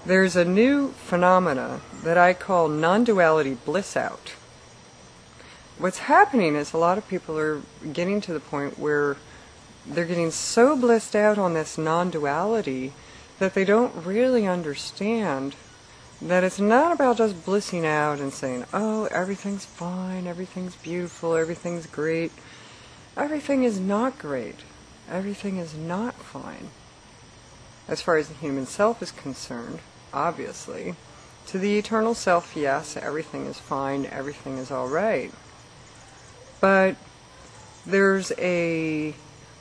There's a new phenomena that I call non-duality bliss out. What's happening is a lot of people are getting to the point where they're getting so blissed out on this non-duality that they don't really understand that it's not about just blissing out and saying, oh, everything's fine, everything's beautiful, everything's great. Everything is not great. Everything is not fine. As far as the human self is concerned, obviously. To the eternal self, yes, everything is fine, everything is all right. But there's a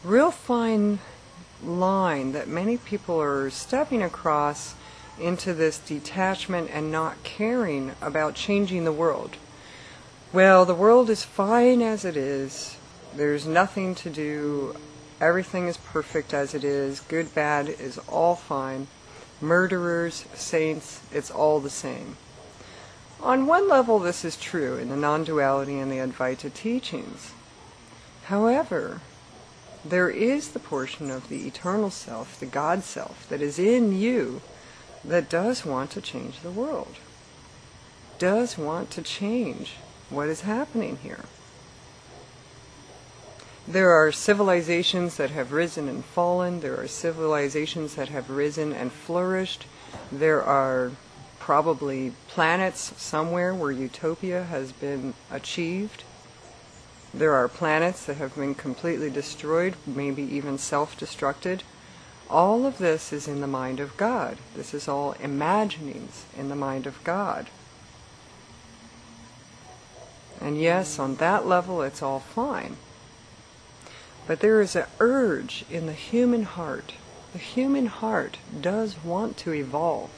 real fine line that many people are stepping across into this detachment and not caring about changing the world. Well, the world is fine as it is. There's nothing to do. Everything is perfect as it is. Good, bad is all fine. Murderers, saints, it's all the same. On one level, this is true in the non-duality and the Advaita teachings. However, there is the portion of the eternal self, the God self, that is in you that does want to change the world, does want to change what is happening here. There are civilizations that have risen and fallen. There are civilizations that have risen and flourished. There are probably planets somewhere where utopia has been achieved. There are planets that have been completely destroyed, maybe even self-destructed. All of this is in the mind of God. This is all imaginings in the mind of God. And yes, on that level, it's all fine. But there is an urge in the human heart. The human heart does want to evolve.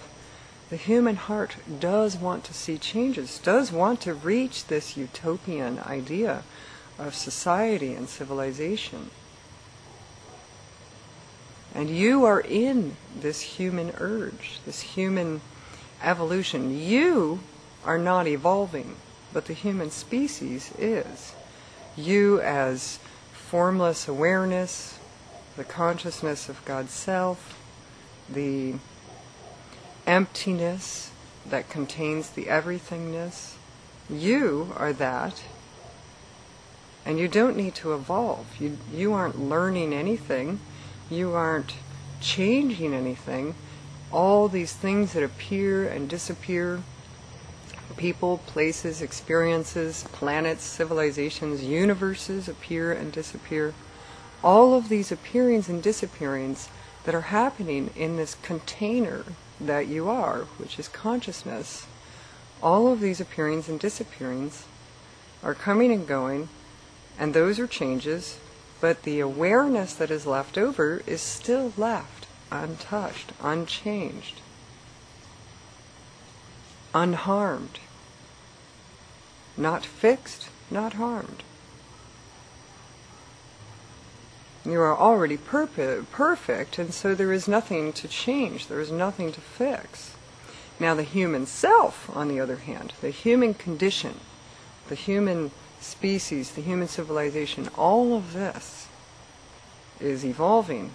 The human heart does want to see changes, does want to reach this utopian idea of society and civilization. And you are in this human urge, this human evolution. You are not evolving, but the human species is. You as formless awareness, the consciousness of God's self, the emptiness that contains the everythingness. You are that, and you don't need to evolve. You aren't learning anything. You aren't changing anything. All these things that appear and disappear, people, places, experiences, planets, civilizations, universes appear and disappear. All of these appearings and disappearings that are happening in this container that you are, which is consciousness, all of these appearings and disappearings are coming and going, and those are changes, but the awareness that is left over is still left untouched, unchanged, unharmed, not fixed, not harmed. You are already perfect, and so there is nothing to change, there is nothing to fix. Now the human self, on the other hand, the human condition, the human species, the human civilization, all of this is evolving.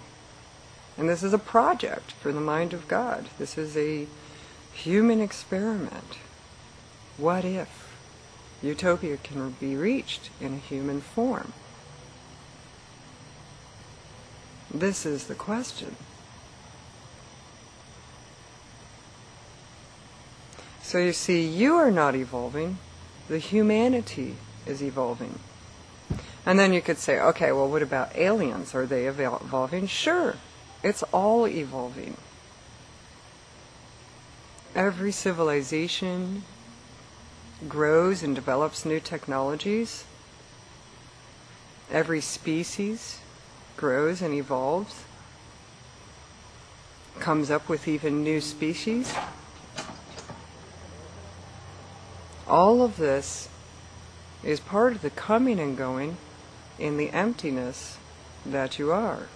And this is a project for the mind of God. This is a human experiment. What if utopia can be reached in a human form? This is the question. So you see, you are not evolving, the humanity is evolving. And then you could say, okay, well, what about aliens? Are they evolving? Sure, it's all evolving. Every civilization grows and develops new technologies. Every species grows and evolves, comes up with even new species. All of this is part of the coming and going in the emptiness that you are,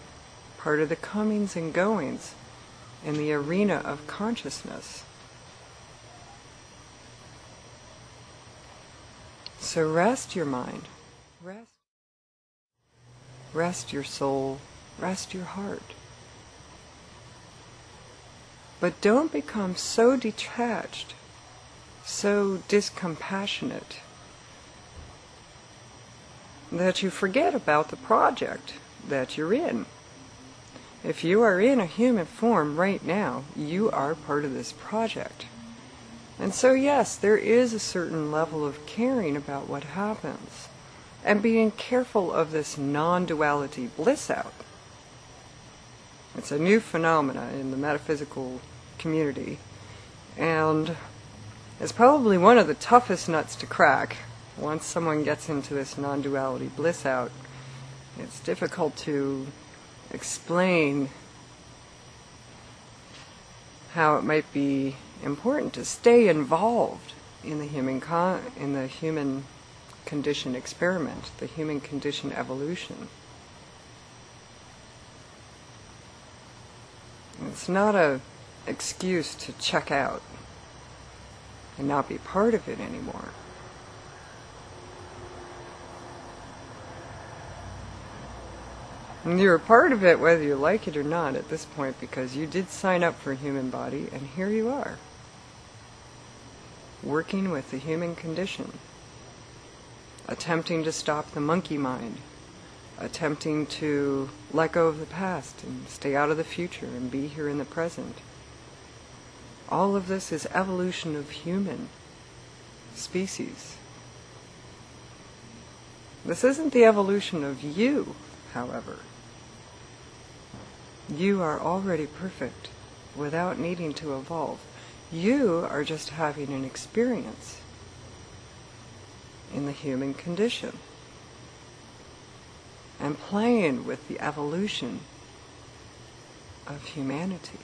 part of the comings and goings in the arena of consciousness. So rest your mind, rest your soul, rest your heart. But don't become so detached, so discompassionate, that you forget about the project that you're in. If you are in a human form right now, you are part of this project. And so yes, there is a certain level of caring about what happens, and being careful of this non-duality bliss out. It's a new phenomena in the metaphysical community, and it's probably one of the toughest nuts to crack. Once someone gets into this non-duality bliss out, it's difficult to explain how it might be important to stay involved in the human condition experiment, the human condition evolution. It's not an excuse to check out and not be part of it anymore. And you're a part of it whether you like it or not at this point, because you did sign up for a human body, and here you are, working with the human condition, attempting to stop the monkey mind, attempting to let go of the past and stay out of the future and be here in the present. All of this is evolution of human species. This isn't the evolution of you, however. You are already perfect without needing to evolve. You are just having an experience in the human condition and playing with the evolution of humanity.